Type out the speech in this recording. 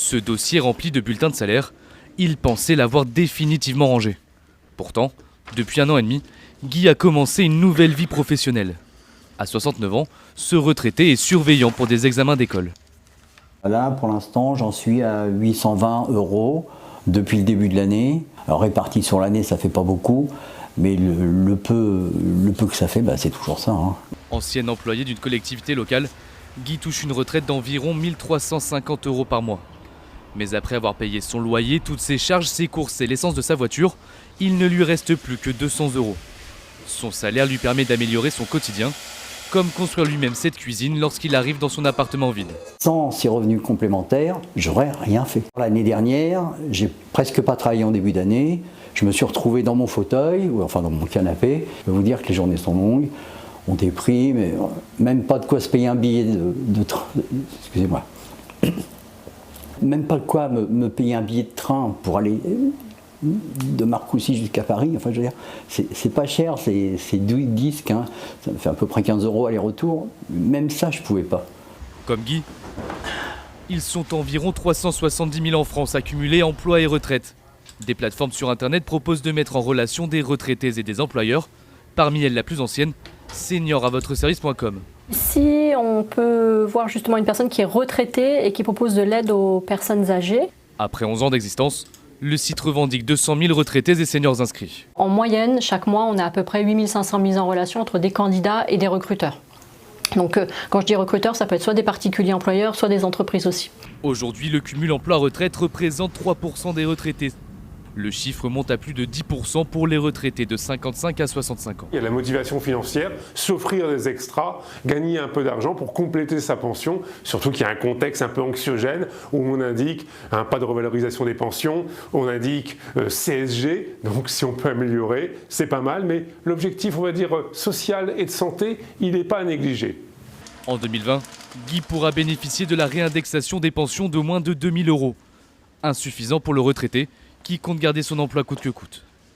Ce dossier rempli de bulletins de salaire, il pensait l'avoir définitivement rangé. Pourtant, depuis 1 an et demi, Guy a commencé une nouvelle vie professionnelle. À 69 ans, ce retraité est surveillant pour des examens d'école. Là, pour l'instant, j'en suis à 820 € depuis le début de l'année. Alors réparti sur l'année, ça fait pas beaucoup, mais le peu que ça fait, c'est toujours ça. Ancien employé d'une collectivité locale, Guy touche une retraite d'environ 1 350 € par mois. Mais après avoir payé son loyer, toutes ses charges, ses courses et l'essence de sa voiture, il ne lui reste plus que 200 €. Son salaire lui permet d'améliorer son quotidien, comme construire lui-même cette cuisine lorsqu'il arrive dans son appartement vide. Sans ces revenus complémentaires, j'aurais rien fait. L'année dernière, j'ai presque pas travaillé en début d'année. Je me suis retrouvé dans mon fauteuil, ou enfin dans mon canapé. Je peux vous dire que les journées sont longues, on déprime, même pas de quoi se payer un billet de train. Excusez-moi. Même pas de quoi me payer un billet de train pour aller de Marcoussis jusqu'à Paris. Enfin, je veux dire, c'est pas cher, c'est 10, 15, ça me fait à peu près 15 € aller-retour. Même ça, je pouvais pas. Comme Guy, ils sont environ 370 000 en France accumulés emploi et retraite. Des plateformes sur Internet proposent de mettre en relation des retraités et des employeurs. Parmi elles, la plus ancienne, senior@votreservice.com. Ici, on peut voir justement une personne qui est retraitée et qui propose de l'aide aux personnes âgées. Après 11 ans d'existence, le site revendique 200 000 retraités et seniors inscrits. En moyenne, chaque mois, on a à peu près 8 500 mises en relation entre des candidats et des recruteurs. Donc quand je dis recruteurs, ça peut être soit des particuliers employeurs, soit des entreprises aussi. Aujourd'hui, le cumul emploi-retraite représente 3% des retraités. Le chiffre monte à plus de 10% pour les retraités de 55 à 65 ans. Il y a la motivation financière, s'offrir des extras, gagner un peu d'argent pour compléter sa pension, surtout qu'il y a un contexte un peu anxiogène où on indique pas de revalorisation des pensions, on indique CSG, donc si on peut améliorer, c'est pas mal, mais l'objectif, on va dire, social et de santé, il n'est pas à négliger. En 2020, Guy pourra bénéficier de la réindexation des pensions de moins de 2 000 €. Insuffisant pour le retraité qui compte garder son emploi coûte que coûte.